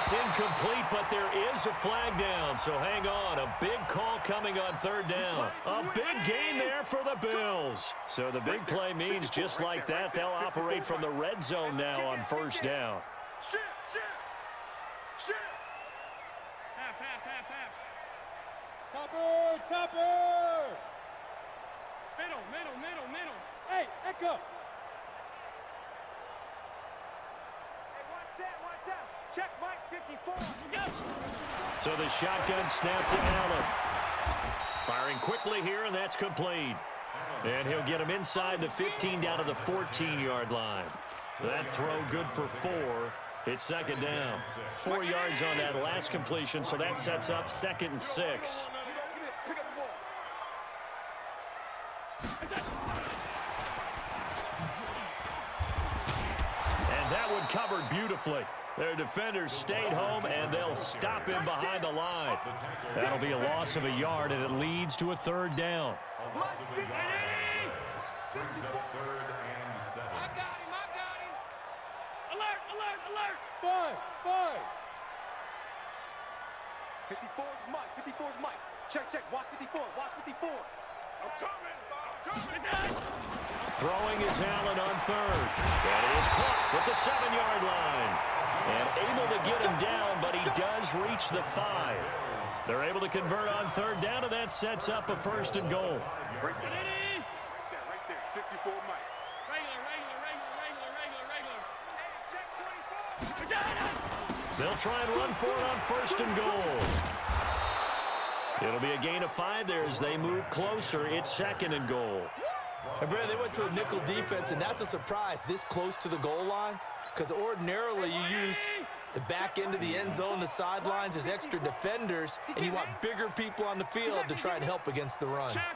It's incomplete, but there is a flag down, so hang on. A big call coming on third down. A big gain there for the Bills. So the big play means just like that, they'll operate from the red zone now on first down. Half. Topper! Middle. Hey, Echo! Watch that. Check Mike 54. So the shotgun snap to Allen. Firing quickly here, and that's complete. And he'll get him inside the 15 down to the 14-yard line. That throw good for 4. It's second down. 4 yards on that last completion, so that sets up 2nd and 6. And that one covered beautifully. Their defenders stayed home, and they'll stop him behind the line. That'll be a loss of a yard, and it leads to a third down. I got him. Alert. 5. 54's Mike. Check. Watch 54. I'm coming. Throwing is Allen on third. And he is caught at the 7-yard line. And able to get him down, but he does reach the 5. They're able to convert on third down, and that sets up a 1st and goal. Right there. 54 Mike. Regular. They'll try and run for it on 1st and goal. It'll be a gain of 5 there as they move closer. It's 2nd and goal. And Brandon, they went to a nickel defense, and that's a surprise this close to the goal line. Because ordinarily you use the back end of the end zone, the sidelines as extra defenders, and you want bigger people on the field to try and help against the run. Half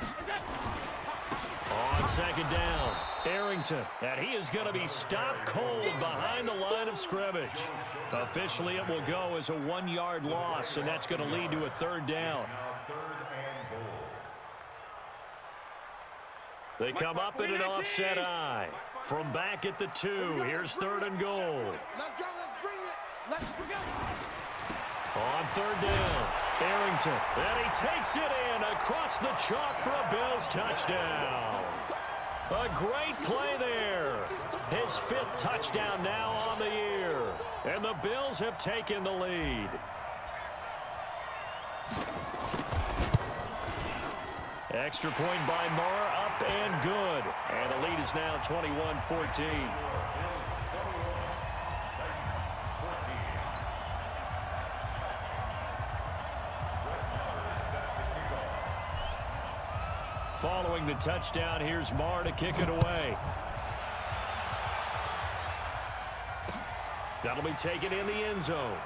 85. On second down, Arrington. And he is going to be stopped cold behind the line of scrimmage. Officially, it will go as a 1-yard loss, and that's going to lead to a third down. They come up in an offset eye. From back at the 2, here's 3rd and goal. Let's go. Let's bring it. On third down, Arrington. And he takes it in across the chalk for a Bills touchdown. A great play there. His 5th touchdown now on the year. And the Bills have taken the lead. Extra point by Marr, up and good. And the lead is now 21-14. Following the touchdown, here's Marr to kick it away. That'll be taken in the end zone.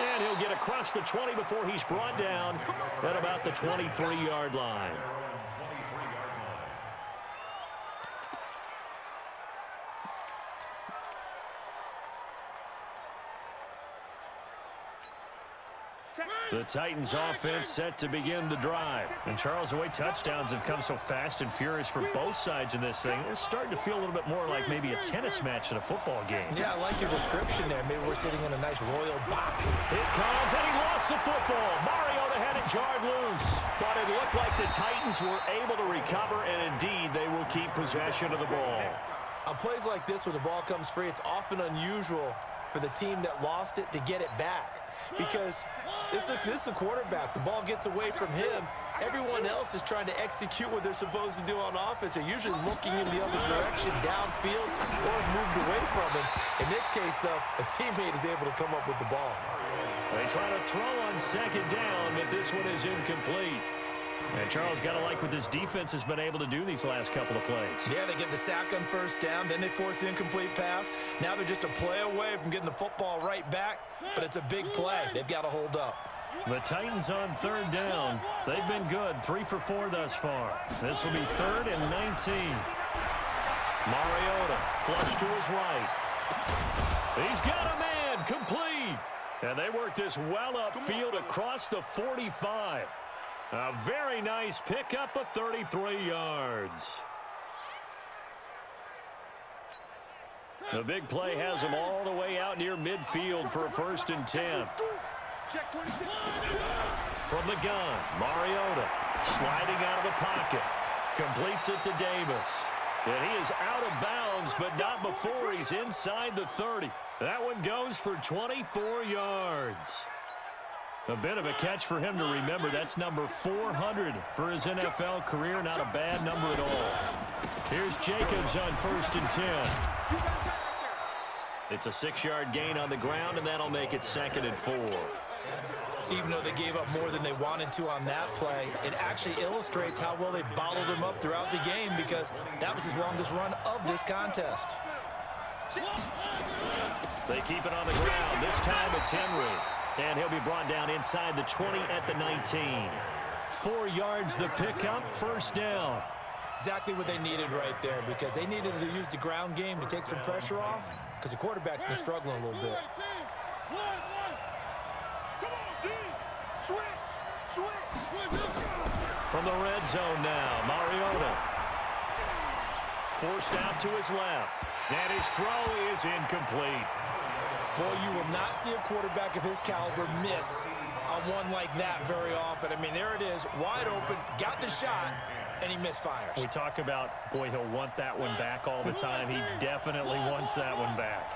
And he'll get across the 20 before he's brought down at about the 23-yard line. The Titans offense set to begin the drive. And Charles, the way touchdowns have come so fast and furious for both sides in this thing, it's starting to feel a little bit more like maybe a tennis match in a football game. Yeah, I like your description there. Maybe we're sitting in a nice royal box. It comes, and he lost the football. Mariota had it jarred loose. But it looked like the Titans were able to recover, and indeed, they will keep possession of the ball. On plays like this, when the ball comes free, it's often unusual for the team that lost it to get it back. Because this is the quarterback. The ball gets away from him. Everyone else is trying to execute what they're supposed to do on offense. They're usually looking in the other direction, downfield, or moved away from him. In this case, though, a teammate is able to come up with the ball. They try to throw on second down, but this one is incomplete. And Charles, got to like what this defense has been able to do these last couple of plays. Yeah, they get the sack on first down, then they force the incomplete pass. Now they're just a play away from getting the football right back, but it's a big play. They've got to hold up. The Titans on third down. They've been good, 3 for 4 thus far. This will be 3rd and 19. Mariota, flush to his right. He's got a man, complete. And they work this well upfield across the 45. A very nice pickup of 33 yards. The big play has him all the way out near midfield for a 1st and 10. Check 26. From the gun, Mariota sliding out of the pocket. Completes it to Davis. And he is out of bounds, but not before he's inside the 30. That one goes for 24 yards. A bit of a catch for him to remember. That's number 400 for his NFL career. Not a bad number at all. Here's Jacobs on 1st and 10. It's a 6-yard gain on the ground, and that'll make it 2nd and 4. Even though they gave up more than they wanted to on that play, it actually illustrates how well they bottled him up throughout the game, because that was his longest run of this contest. They keep it on the ground. This time it's Henry. And he'll be brought down inside the 20 at the 19. 4 yards the pickup, 1st down. Exactly what they needed right there, because they needed to use the ground game to take some pressure off, because the quarterback's been struggling a little bit. From the red zone now, Mariota. Forced out to his left. And his throw is incomplete. Boy, you will not see a quarterback of his caliber miss on one like that very often. I mean, there it is, wide open, got the shot, and he misfires. We talk about, boy, he'll want that one back all the time. He definitely wants that one back.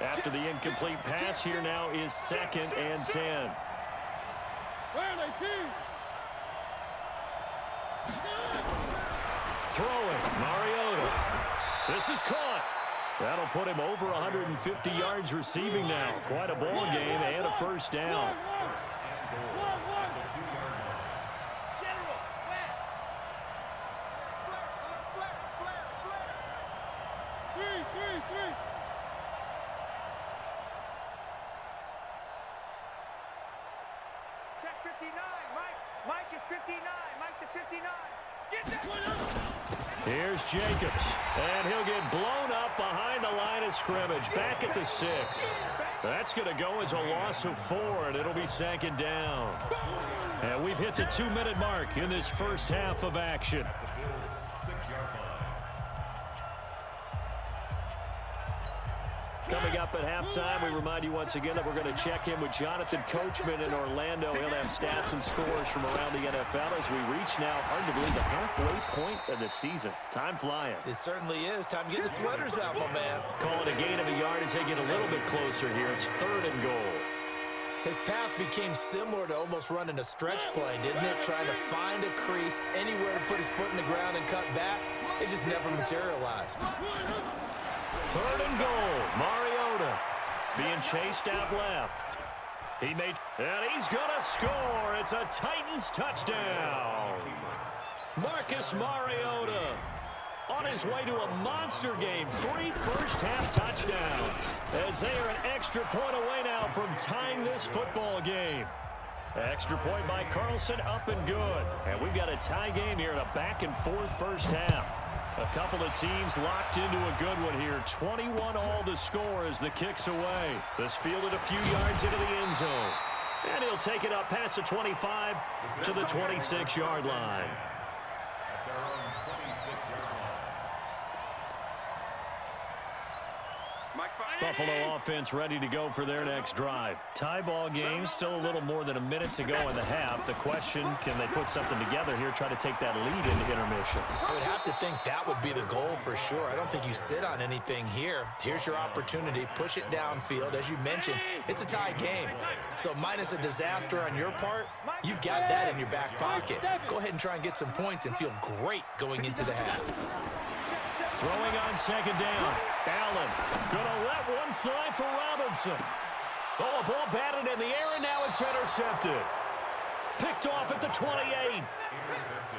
After the incomplete pass, here now is 2nd and 10. Throwing, Mariota. This is caught. That'll put him over 150 yards receiving now. Quite a ball game and a 1st down. Check 59, Mike. Mike is 59. Mike to 59. Get that. Here's Jacobs, and he'll get blown up behind the line of scrimmage, back at the 6. That's going to go as a loss of 4, and it'll be 2nd down. And we've hit the 2-minute mark in this first half of action. Coming up at halftime, we remind you once again that we're going to check in with Jonathan Coachman in Orlando. He'll have stats and scores from around the NFL as we reach now, hard to believe, the halfway point of the season. Time flying. It certainly is. Time to get the sweaters out, my man. Calling a gain of a yard as they get a little bit closer here. It's 3rd and goal. His path became similar to almost running a stretch play, didn't it? Trying to find a crease, anywhere to put his foot in the ground and cut back. It just never materialized. 3rd and goal. Mariota being chased out left. And he's going to score. It's a Titans touchdown. Marcus Mariota on his way to a monster game. 3 first-half touchdowns as they are an extra point away now from tying this football game. Extra point by Carlson, up and good. And we've got a tie game here in a back-and-forth first half. A couple of teams locked into a good one here. 21 all the score as the kick's away. This fielded a few yards into the end zone. And he'll take it up past the 25 to the 26-yard line. Buffalo offense ready to go for their next drive. Tie ball game, still a little more than a minute to go in the half. The question, can they put something together here, try to take that lead into intermission? I would have to think that would be the goal for sure. I don't think you sit on anything here. Here's your opportunity. Push it downfield. As you mentioned, it's a tie game. So minus a disaster on your part, you've got that in your back pocket. Go ahead and try and get some points and feel great going into the half. Throwing on 2nd down. Allen gonna let one fly for Robinson. Oh, a ball batted in the air, and now it's intercepted. Picked off at the 28.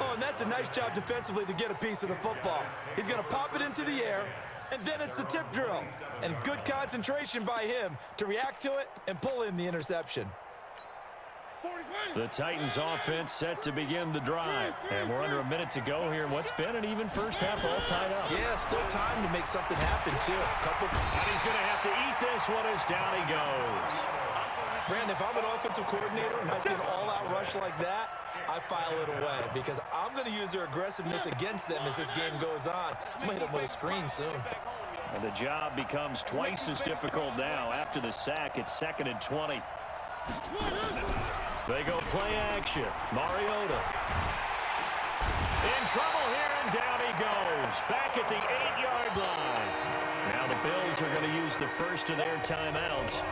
Oh, and that's a nice job defensively to get a piece of the football. He's going to pop it into the air, and then it's the tip drill. And good concentration by him to react to it and pull in the interception. The Titans offense set to begin the drive. And we're under a minute to go here in what's been an even first half, all tied up. Yeah, still time to make something happen, too. And he's going to have to eat this one as down he goes. Brandon, if I'm an offensive coordinator and I see an all-out rush like that, I file it away because I'm going to use their aggressiveness against them as this game goes on. I'm going to hit them with a screen soon. And the job becomes twice as difficult now. After the sack, it's 2nd and 20. They go play action. Mariota. In trouble here, and down he goes. Back at the 8-yard line. Now the Bills are going to use the first of their timeouts,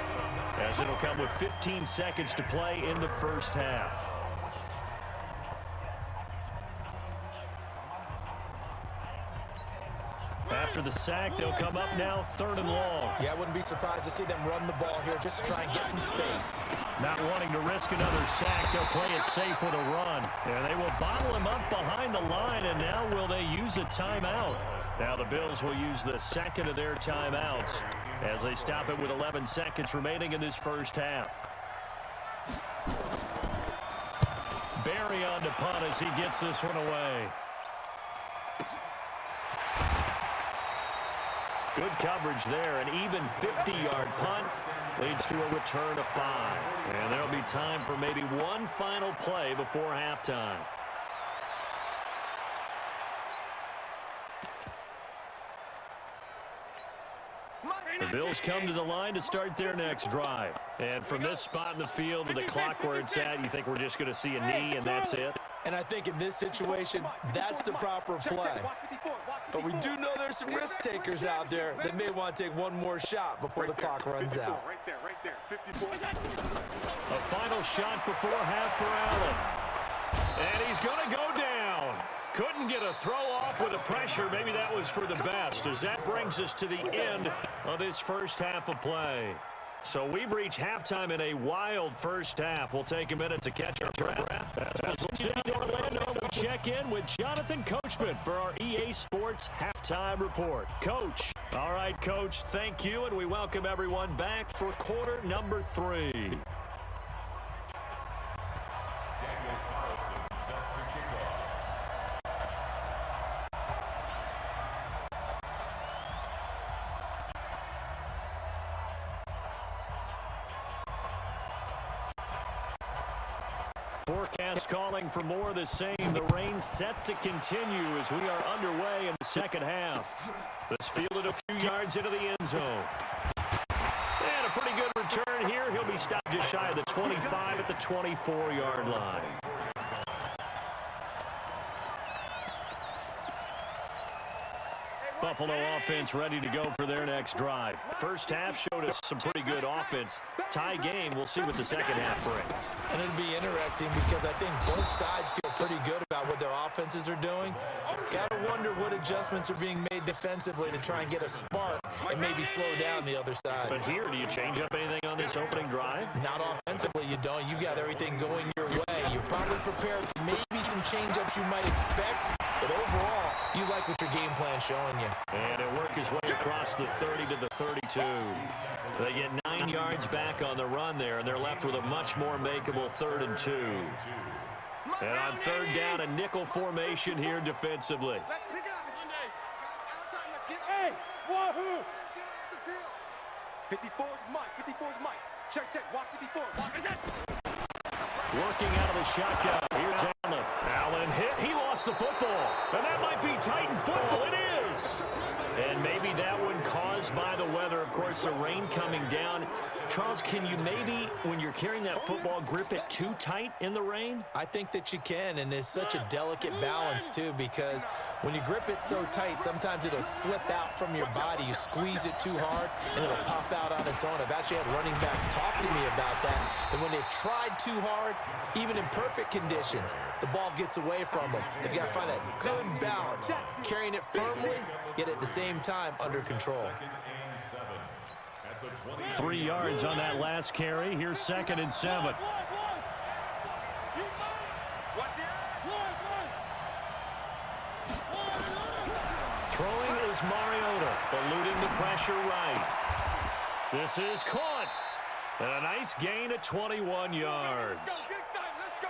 as it'll come with 15 seconds to play in the first half. After the sack, they'll come up now 3rd and long. Yeah, I wouldn't be surprised to see them run the ball here just to try and get some space. Not wanting to risk another sack, they'll play it safe with a run. And they will bottle him up behind the line, and now will they use a timeout? Now the Bills will use the second of their timeouts as they stop it with 11 seconds remaining in this first half. Barry on to punt as he gets this one away. Good coverage there. An even 50-yard punt leads to a return of 5. And there'll be time for maybe one final play before halftime. The Bills come to the line to start their next drive. And from this spot in the field with the clock where it's at, you think we're just going to see a knee and that's it? And I think in this situation, that's the proper play. But we do know there's some risk takers out there that may want to take one more shot before the clock runs out. Right there, 54. A final shot before half for Allen. And he's going to go down. Couldn't get a throw off with the pressure. Maybe that was for the best, as that brings us to the end of this first half of play. So we've reached halftime in a wild first half. We'll take a minute to catch our breath. As we Orlando, we check in with Jonathan Coachman for our EA Sports Halftime Report. Coach. All right, Coach, thank you, and we welcome everyone back for quarter number 3. Forecast calling for more of the same. The rain set to continue as we are underway in the second half. This fielded a few yards into the end zone. And a pretty good return here. He'll be stopped just shy of the 25 at the 24-yard line. Buffalo offense ready to go for their next drive. First half showed us some pretty good offense. Tie game, we'll see what the second half brings. And it'll be interesting because I think both sides feel pretty good about what their offenses are doing. Gotta wonder what adjustments are being made defensively to try and get a spark and maybe slow down the other side. But here, do you change up anything on this opening drive? Not offensively, you don't. You got everything going your way. You're probably prepared for maybe some change-ups you might expect, but overall, you like what your game plan's showing you. And it worked his way across the 30 to the 32. They get 9 yards back on the run there, and they're left with a much more makeable 3rd and 2. And on 3rd down, a nickel formation here defensively. Let's pick it up. Let's get hey, wahoo! Let's get off the field. 54 is Mike. 54 is Mike. Check. Watch 54. Watch it. Working out of the shotgun. Here's Allen. Allen hit. He lost the football. And that might be Titan football. It is. And maybe that one caused by the weather. Of course, the rain coming down. Charles, can you maybe, when you're carrying that football, grip it too tight in the rain? I think that you can, and it's such a delicate balance, too, because when you grip it so tight, sometimes it'll slip out from your body. You squeeze it too hard, and it'll pop out on its own. I've actually had running backs talk to me about that, and when they've tried too hard, even in perfect conditions, the ball gets away from them. They've got to find that good balance, carrying it firmly, yet at the same time under control. 3 yards on that last carry. Here's 2nd and 7. Throwing is Mariota, eluding the pressure right. This is caught. And a nice gain at 21 yards.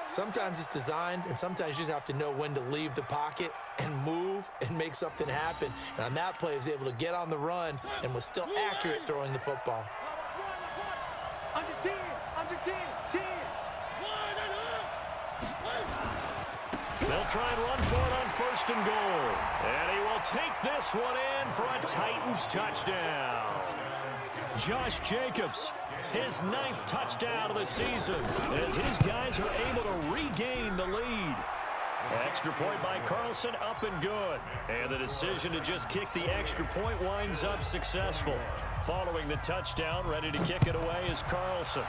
Sometimes it's designed, and sometimes you just have to know when to leave the pocket and move and make something happen. And on that play, he was able to get on the run and was still accurate throwing the football. Under 10. They'll try and run for it on 1st and goal. And he will take this one in for a Titans touchdown. Josh Jacobs, his 9th touchdown of the season, as his guys are able to regain the lead. Extra point by Carlson, up and good. And the decision to just kick the extra point winds up successful. Following the touchdown, ready to kick it away is Carlson.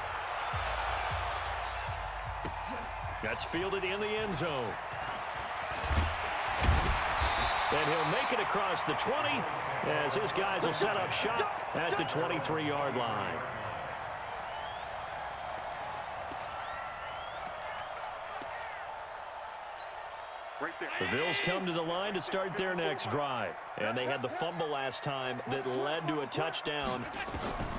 That's fielded in the end zone. And he'll make it across the 20 as his guys will set up shop at the 23-yard line. The Bills come to the line to start their next drive. And they had the fumble last time that led to a touchdown.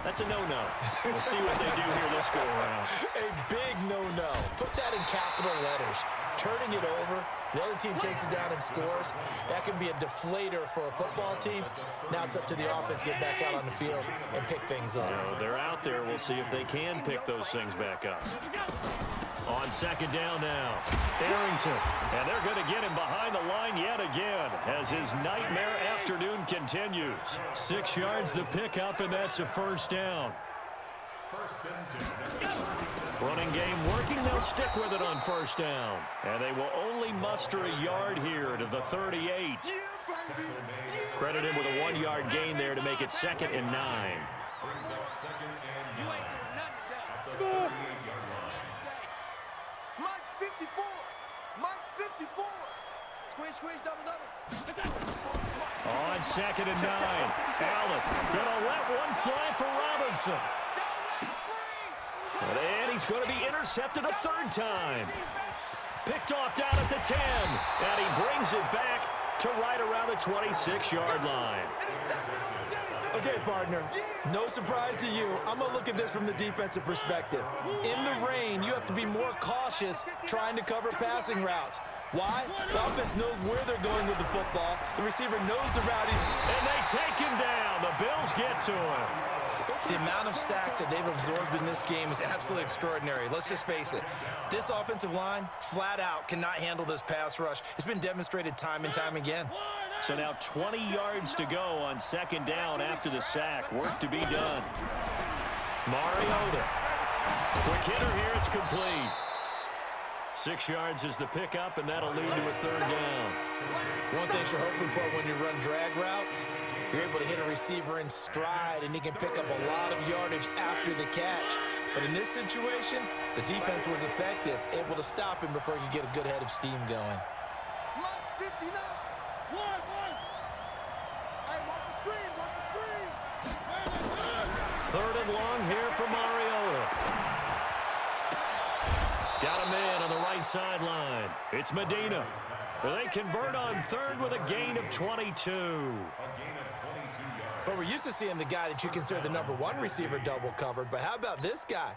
That's a no-no. We'll see what they do here this go-around. A big no-no. Put that in capital letters. Turning it over. The other team takes it down and scores. That can be a deflator for a football team. Now it's up to the offense to get back out on the field and pick things up. They're out there. We'll see if they can pick those things back up. On 2nd down now, Arrington. And they're going to get him behind the line yet again as his nightmare afternoon continues. 6 yards the pickup, and that's a 1st down. Running game working. They'll stick with it on 1st down. And they will only muster a yard here to the 38. Credit him with a 1-yard gain there to make it 2nd and 9. Mike's 54. Mike's 54. Squeeze, double. On 2nd and 9. Allen gonna let one fly for Robinson. And he's going to be intercepted a 3rd time. Picked off down at the 10. And he brings it back to right around the 26-yard line. Okay, partner, no surprise to you. I'm going to look at this from the defensive perspective. In the rain, you have to be more cautious trying to cover passing routes. Why? The offense knows where they're going with the football. The receiver knows the route. And they take him down. The Bills get to him. The amount of sacks that they've absorbed in this game is absolutely extraordinary. Let's just face it. This offensive line, flat out, cannot handle this pass rush. It's been demonstrated time and time again. So now 20 yards to go on 2nd down after the sack. Work to be done. Mariota. Quick hitter here. It's complete. 6 yards is the pickup, and that'll lead to a 3rd down. One thing you're hoping for when you run drag routes, you're able to hit a receiver in stride, and he can pick up a lot of yardage after the catch. But in this situation, the defense was effective, able to stop him before he could get a good head of steam going. Mike's 59. Hey, watch the screen. 3rd and long here for Mariota. Got a man on the right sideline. It's Medina. They convert on 3rd with a gain of 22. But we're used to seeing the guy that you consider the #1 receiver double covered. But how about this guy?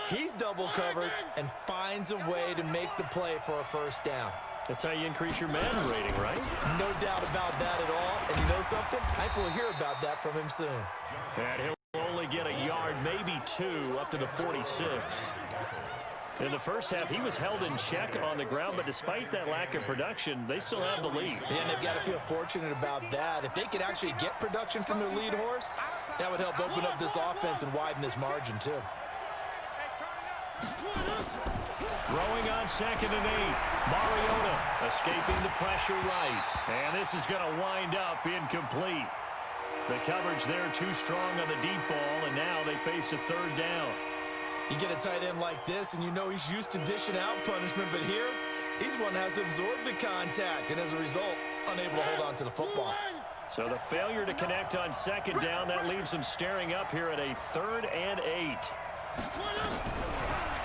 He's double covered and finds a way to make the play for a 1st down. That's how you increase your man rating, right? No doubt about that at all. And you know something? I think we'll hear about that from him soon. And he'll only get a yard, maybe 2, up to the 46. In the 1st half, he was held in check on the ground, but despite that lack of production, they still have the lead. Yeah, and they've got to feel fortunate about that. If they could actually get production from their lead horse, that would help open up this offense and widen this margin, too. Throwing on 2nd and 8. Mariota escaping the pressure right. And this is going to wind up incomplete. The coverage there too strong on the deep ball, and now they face a 3rd down. You get a tight end like this, and you know he's used to dishing out punishment, but here, he's one that has to absorb the contact, and as a result, unable to hold on to the football. So the failure to connect on 2nd down, that leaves him staring up here at a 3rd and 8.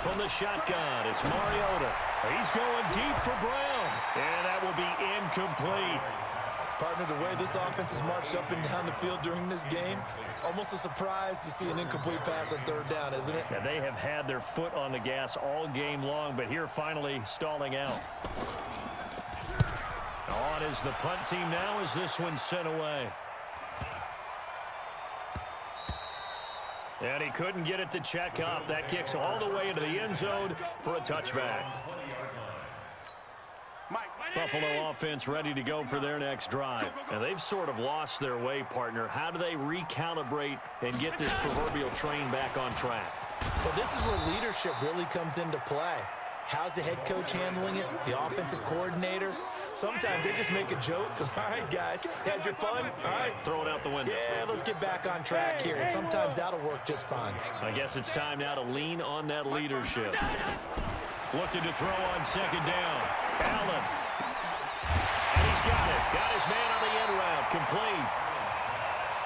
From the shotgun, it's Mariota. He's going deep for Brown, and that will be incomplete. Partner, the way this offense has marched up and down the field during this game, it's almost a surprise to see an incomplete pass on 3rd down, isn't it? And they have had their foot on the gas all game long, but here finally stalling out. On is the punt team now as this one's sent away. And he couldn't get it to check up. That kicks all the way into the end zone for a touchback. Mike, Buffalo offense ready to go for their next drive. And they've sort of lost their way, partner. How do they recalibrate and get this proverbial train back on track? Well, this is where leadership really comes into play. How's the head coach handling it? The offensive coordinator? Sometimes they just make a joke. All right, guys, had your fun? All right. Throw it out the window. Yeah, let's get back on track here. And sometimes that'll work just fine. I guess it's time now to lean on that leadership. Looking to throw on second down. Allen. And he's got it. Got his man on the end route. Complete.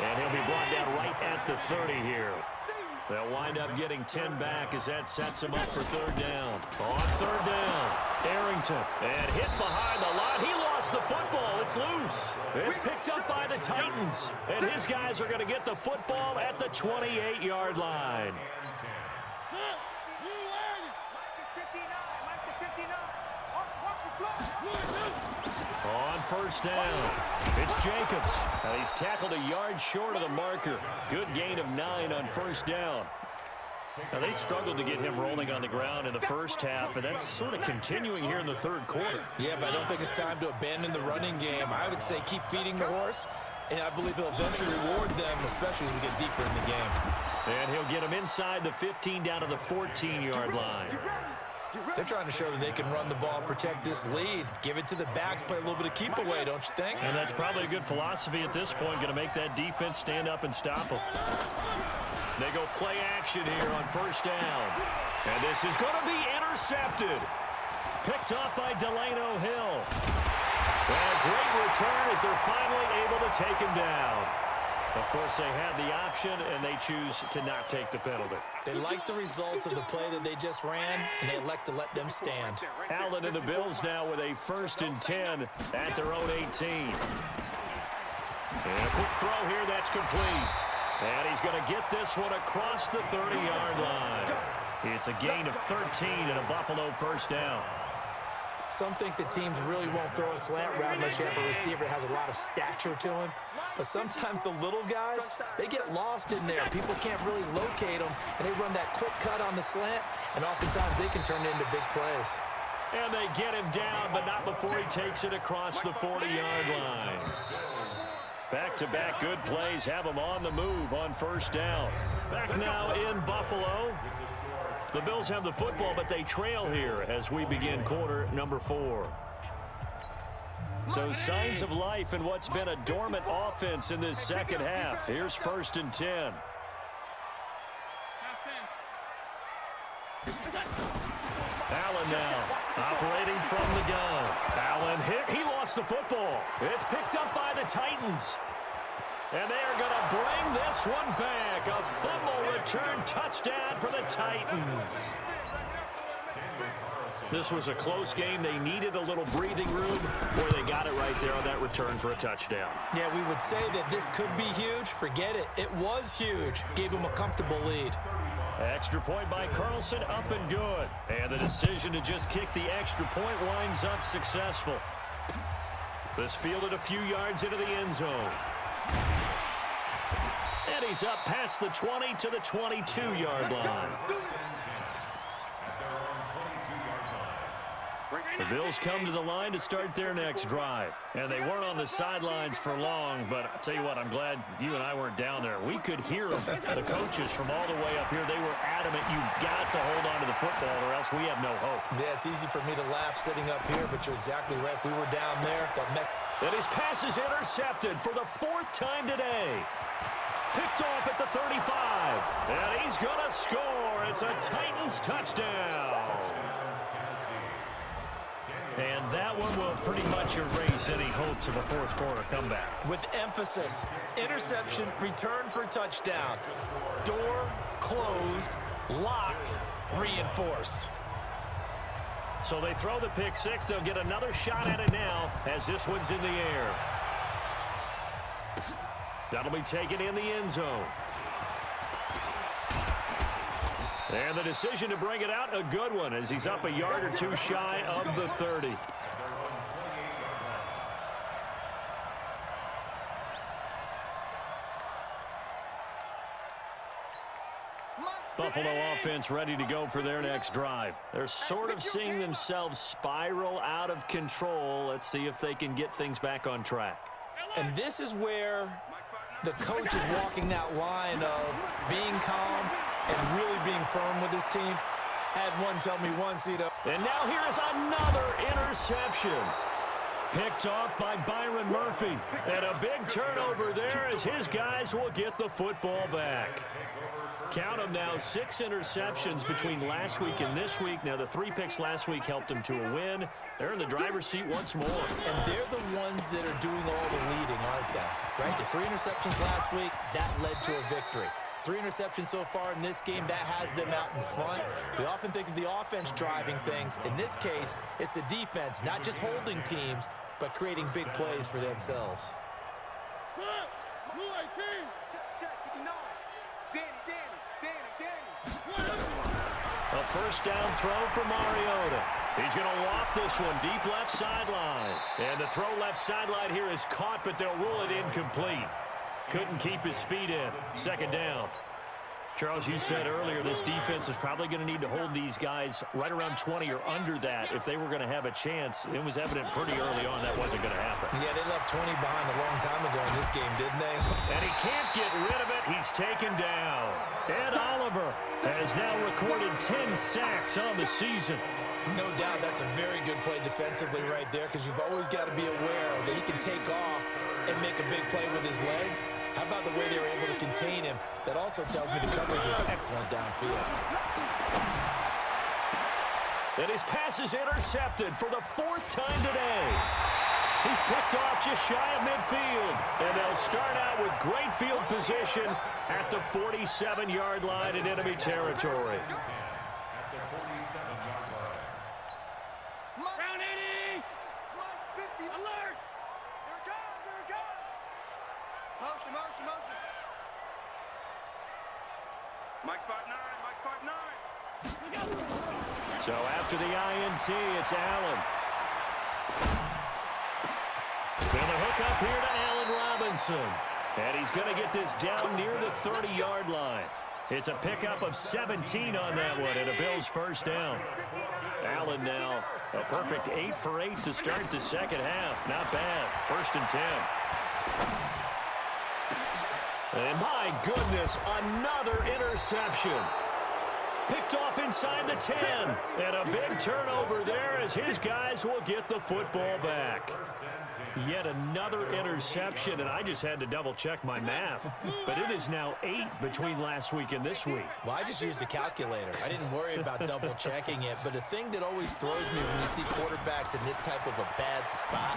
And he'll be brought down right at the 30 here. They'll wind up getting 10 back as that sets him up for third down. On third down, Arrington. And hit behind the line. He lost the football. It's loose. It's picked up by the Titans. And his guys are going to get the football at the 28-yard line. On first down, it's Jacobs. And he's tackled a yard short of the marker. Good gain of 9 on first down. Now, they struggled to get him rolling on the ground in the first half, and that's sort of continuing here in the third quarter. Yeah, but I don't think it's time to abandon the running game. I would say keep feeding the horse, and I believe he'll eventually reward them, especially as we get deeper in the game. And he'll get him inside the 15 down to the 14-yard line. They're trying to show that they can run the ball, protect this lead, give it to the backs, play a little bit of keep away, don't you think? And that's probably a good philosophy at this point, going to make that defense stand up and stop them. They go play action here on first down. And this is going to be intercepted. Picked up by Delano Hill. And a great return as they're finally able to take him down. Of course, they had the option, and they choose to not take the penalty. They like the results of the play that they just ran, and they elect to let them stand. Allen and the Bills now with a 1st and 10 at their own 18. And a quick throw here, that's complete. And he's going to get this one across the 30-yard line. It's a gain of 13 and a Buffalo first down. Some think the teams really won't throw a slant route unless you have a receiver that has a lot of stature to him. But sometimes the little guys, they get lost in there. People can't really locate them, and they run that quick cut on the slant, and oftentimes they can turn it into big plays. And they get him down, but not before he takes it across the 40-yard line. Back-to-back good plays have him on the move on first down. Back now in Buffalo. The Bills have the football, but they trail here as we begin quarter number 4. So signs of life in what's been a dormant offense in this second half. Here's 1st and 10. Allen now operating from the gun. Allen hit. He lost the football. It's picked up by the Titans. And they are going to bring this one back. A fumble return touchdown for the Titans. This was a close game. They needed a little breathing room where they got it right there on that return for a touchdown. Yeah, we would say that this could be huge. Forget it. It was huge. Gave them a comfortable lead. Extra point by Carlson, up and good. And the decision to just kick the extra point winds up successful. This fielded a few yards into the end zone. And he's up past the 20 to the 22-yard line. The Bills come to the line to start their next drive. And they weren't on the sidelines for long, but I'll tell you what, I'm glad you and I weren't down there. We could hear them, the coaches from all the way up here. They were adamant, you've got to hold on to the football or else we have no hope. Yeah, it's easy for me to laugh sitting up here, but you're exactly right. If we were down there, that mess. And his pass is intercepted for the 4th time today. Picked off at the 35. And he's going to score. It's a Titans touchdown. And that one will pretty much erase any hopes of a fourth quarter comeback. With emphasis, interception, return for touchdown. Door closed, locked, reinforced. So they throw the pick six. They'll get another shot at it now as this one's in the air. That'll be taken in the end zone. And the decision to bring it out, a good one, as he's up a yard or two shy of the 30. Buffalo offense ready to go for their next drive. They're sort of seeing themselves spiral out of control. Let's see if they can get things back on track. And this is where the coach is walking that line of being calm and really being firm with his team. Had one tell me once, And now here's another interception. Picked off by Byron Murphy. And a big turnover there as his guys will get the football back. Count them now, 6 interceptions between last week and this week. Now, the 3 picks last week helped them to a win. They're in the driver's seat once more. And they're the ones that are doing all the leading, aren't they? Right? The 3 interceptions last week, that led to a victory. 3 interceptions so far in this game, that has them out in front. We often think of the offense driving things. In this case, it's the defense, not just holding teams, but creating big plays for themselves. A first down throw for Mariota. He's going to loft this one deep left sideline. And the throw left sideline here is caught, but they'll rule it incomplete. Couldn't keep his feet in. Second down. Charles, you said earlier this defense is probably going to need to hold these guys right around 20 or under that if they were going to have a chance. It was evident pretty early on that wasn't going to happen. Yeah, they left 20 behind a long time ago in this game, didn't they? And he can't get rid of it. He's taken down. Ed Oliver has now recorded 10 sacks on the season. No doubt that's a very good play defensively right there because you've always got to be aware that he can take off and make a big play with his legs. How about the way they were able to contain him? That also tells me the coverage was excellent downfield. And his pass is intercepted for the 4th time today. He's picked off just shy of midfield. And they'll start out with great field position at the 47-yard line in enemy territory. Round 80! Mike's 50! Alert! Here it comes! Here it comes! Motion, motion, motion. Mike's 5'9", Mike's 5'9". So after the INT, it's Allen. And the hook up here to Allen Robinson. And he's going to get this down near the 30-yard line. It's a pickup of 17 on that one and a Bills first down. Allen now a perfect 8 for 8 to start the second half. Not bad. 1st and 10. And my goodness, another interception. Picked off inside the 10. And a big turnover there as his guys will get the football back. Yet another interception, and I just had to double-check my math. But it is now 8 between last week and this week. Well, I just used a calculator. I didn't worry about double-checking it. But the thing that always throws me when you see quarterbacks in this type of a bad spot,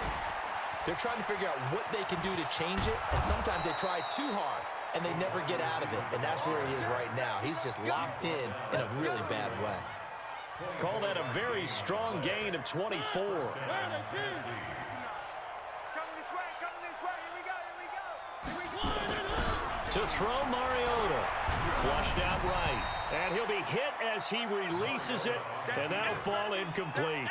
they're trying to figure out what they can do to change it, and sometimes they try too hard, and they never get out of it. And that's where he is right now. He's just locked in a really bad way. Call that a very strong gain of 24. To throw Mariota. Flushed out right. And he'll be hit as he releases it, and that'll fall incomplete.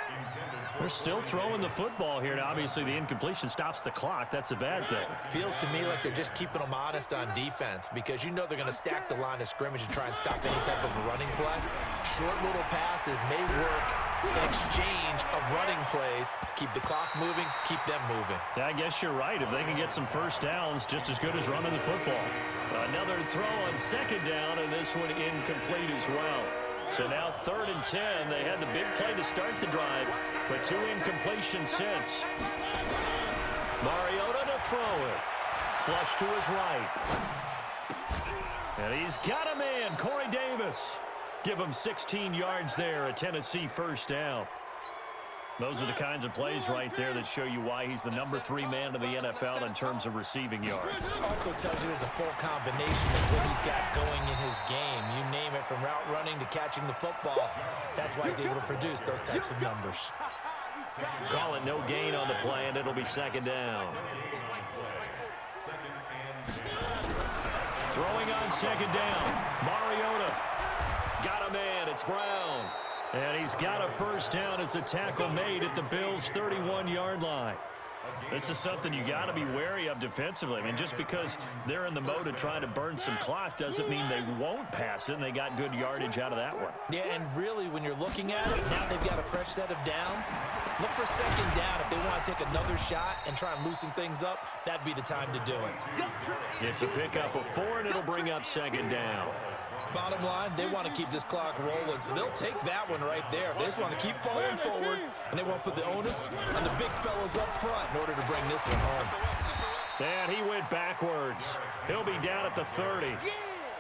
They're still throwing the football here. Now, obviously, the incompletion stops the clock. That's a bad thing. Feels to me like they're just keeping them honest on defense because you know they're going to stack the line of scrimmage and try and stop any type of a running play. Short little passes may work in exchange of running plays. Keep the clock moving, keep them moving. I guess you're right. If they can get some first downs, just as good as running the football. Another throw on second down, and this one incomplete as well. So now 3rd and 10. They had the big play to start the drive, but 2 incompletions since. Mariota to throw it. Flush to his right. And he's got a man, Corey Davis. Give him 16 yards there, a Tennessee first down. Those are the kinds of plays right there that show you why he's the number 3 man in the NFL in terms of receiving yards. Also tells you there's a full combination of what he's got going in his game. You name it, from route running to catching the football. That's why he's able to produce those types of numbers. Call it no gain on the play, and it'll be second down. Throwing on second down. Mariota. Got a man. It's Brown. And he's got a first down as a tackle made at the Bills' 31-yard line. This is something you got to be wary of defensively. I mean, just because they're in the mode of trying to burn some clock doesn't mean they won't pass it, and they got good yardage out of that one. Yeah, and really, when you're looking at it, now they've got a fresh set of downs. Look for second down. If they want to take another shot and try and loosen things up, that'd be the time to do it. It's a pickup of 4, and it'll bring up second down. Bottom line, they want to keep this clock rolling, so they'll take that one right there. They just want to keep falling forward, and they want to put the onus on the big fellas up front in order to bring this one home. And he went backwards. He'll be down at the 30.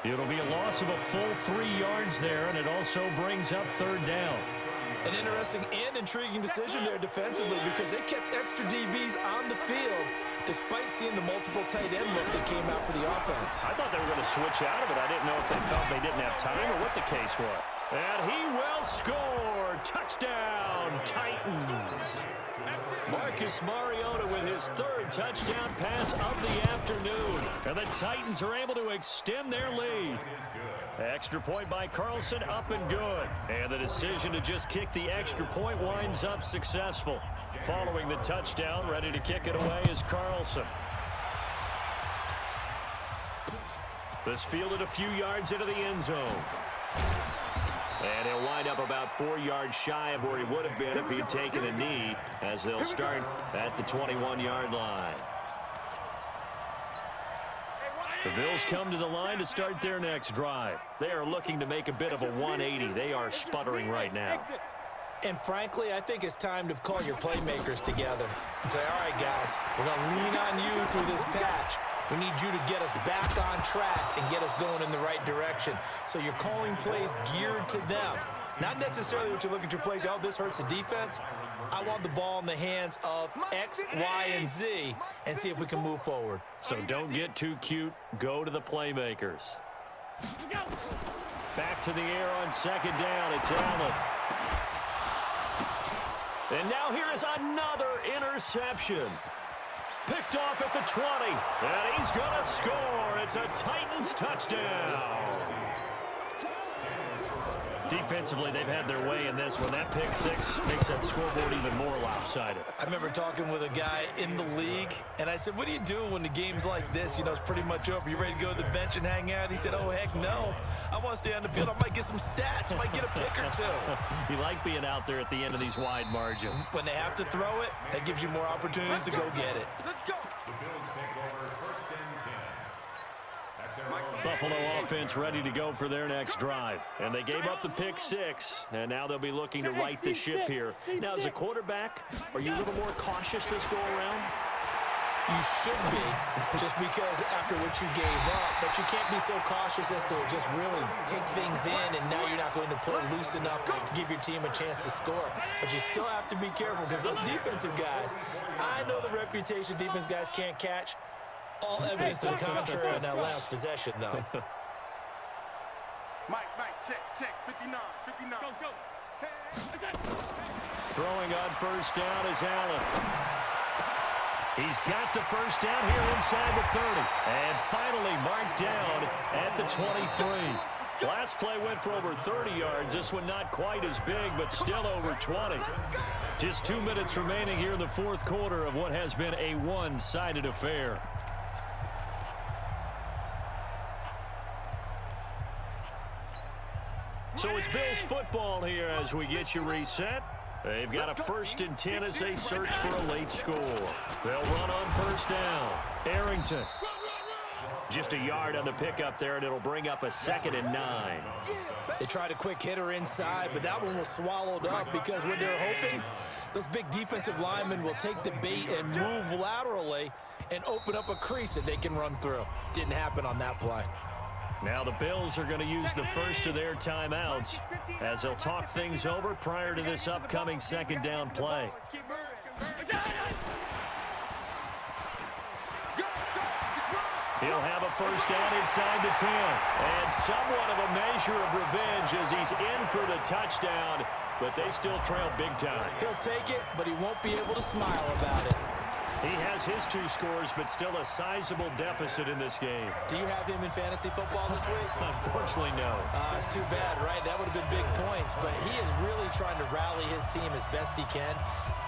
It'll be a loss of a full 3 yards there, and it also brings up third down. An interesting and intriguing decision there defensively because they kept extra DBs on the field despite seeing the multiple tight end look that came out for the offense. I thought they were going to switch out of it. I didn't know if they felt they didn't have time or what the case was. And he will score. Touchdown, Titans. Marcus Mariota with his 3rd touchdown pass of the afternoon. And the Titans are able to extend their lead. Extra point by Carlson, up and good. And the decision to just kick the extra point winds up successful. Following the touchdown, ready to kick it away is Carlson. This fielded a few yards into the end zone. And he'll wind up about 4 yards shy of where he would have been if he had taken a knee, as they'll start at the 21-yard line. The Bills come to the line to start their next drive. They are looking to make a bit of a 180. They are sputtering right now. And frankly, I think it's time to call your playmakers together and say, all right, guys, we're going to lean on you through this patch. We need you to get us back on track and get us going in the right direction. So you're calling plays geared to them. Not necessarily what you look at your plays, oh, this hurts the defense. I want the ball in the hands of X, Y, and Z and see if we can move forward. So don't get too cute. Go to the playmakers. Back to the air on second down. It's Allen. And now here is another interception. Picked off at the 20. And he's going to score. It's a Titans touchdown. Defensively, they've had their way in this one. That pick 6 makes that scoreboard even more lopsided. I remember talking with a guy in the league, and I said, what do you do when the game's like this? You know, it's pretty much over. You ready to go to the bench and hang out? He said, oh, heck no. I want to stay on the field. I might get some stats. I might get a pick or two. You like being out there at the end of these wide margins. When they have to throw it, that gives you more opportunities to go get it. Let's go. Buffalo offense ready to go for their next drive. And they gave up the pick 6, and now they'll be looking to right the ship here. Now, as a quarterback, are you a little more cautious this go-around? You should be, just because after what you gave up, but you can't be so cautious as to just really take things in, and now you're not going to play loose enough to give your team a chance to score. But you still have to be careful, because those defensive guys, I know the reputation defense guys can't catch. All evidence to the contrary on that last possession, though. Mike, check, 59. Go. Hey. Throwing on first down is Allen. He's got the first down here inside the 30. And finally marked down at the 23. Last play went for over 30 yards. This one not quite as big, but still over 20. Just 2 minutes remaining here in the fourth quarter of what has been a one-sided affair. So it's Bills football here as we get you reset. They've got a 1st and 10 as they search for a late score. They'll run on first down. Arrington. Just a yard on the pickup there, and it'll bring up a 2nd and 9. They tried a quick hitter inside, but that one was swallowed up because what they're hoping, those big defensive linemen will take the bait and move laterally and open up a crease that they can run through. Didn't happen on that play. Now the Bills are going to use the first of their timeouts as they'll talk things over prior to this upcoming 2nd down play. He'll have a first down inside the 10. And somewhat of a measure of revenge as he's in for the touchdown, but they still trail big time. He'll take it, but he won't be able to smile about it. He has his 2 scores, but still a sizable deficit in this game. Do you have him in fantasy football this week? Unfortunately, no. It's too bad, right? That would have been big points, but he is really trying to rally his team as best he can.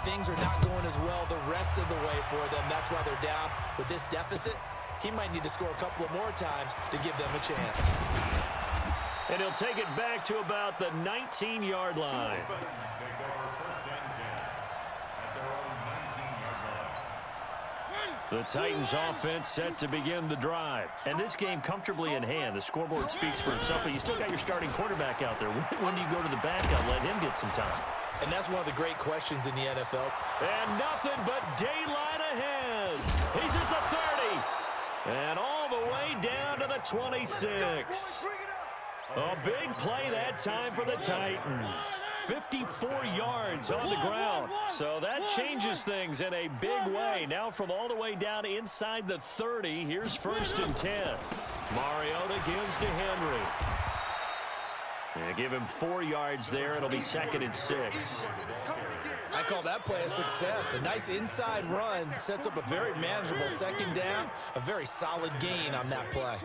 things are not going as well the rest of the way for them. That's why they're down with this deficit. He might need to score a couple of more times to give them a chance. And he'll take it back to about the 19-yard line. The Titans offense set to begin the drive. And this game comfortably in hand. The scoreboard speaks for itself, but you still got your starting quarterback out there. When do you go to the backup? Let him get some time. And that's one of the great questions in the NFL. And nothing but daylight ahead. He's at the 30. And all the way down to the 26. A big play that time for the Titans. 54 yards on the ground. So that changes things in a big way. Now from all the way down inside the 30, here's 1st and 10. Mariota gives to Henry. And give him 4 yards there. It'll be 2nd and 6. I call that play a success. A nice inside run sets up a very manageable 2nd down. A very solid gain on that play.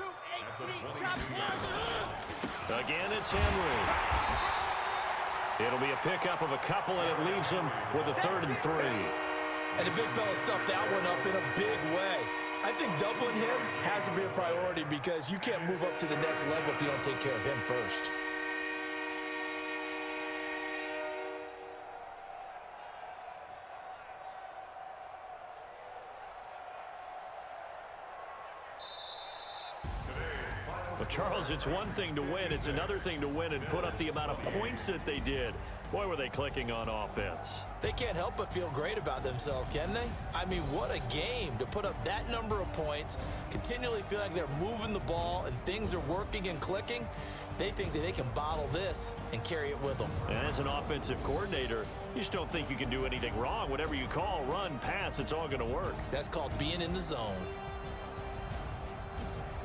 Again, it's Henry. It'll be a pickup of a couple, and it leaves him with a 3rd and 3. And the big fella stuffed that one up in a big way. I think doubling him has to be a priority because you can't move up to the next level if you don't take care of him first. But Charles, it's one thing to win. It's another thing to win and put up the amount of points that they did. Boy, were they clicking on offense. They can't help but feel great about themselves, can they? I mean, what a game to put up that number of points, continually feel like they're moving the ball and things are working and clicking. They think that they can bottle this and carry it with them. And as an offensive coordinator, you just don't think you can do anything wrong. Whatever you call, run, pass, it's all going to work. That's called being in the zone.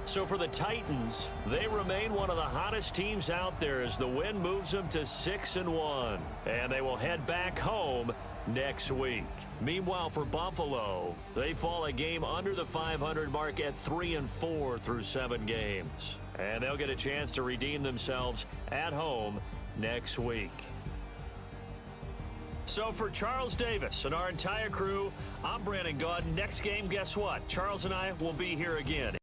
So for the Titans, they remain one of the hottest teams out there as the win moves them to 6-1. And they will head back home next week. Meanwhile, for Buffalo, they fall a game under the 500 mark at 3-4 through 7 games. And they'll get a chance to redeem themselves at home next week. So for Charles Davis and our entire crew, I'm Brandon Gaudin. Next game, guess what? Charles and I will be here again.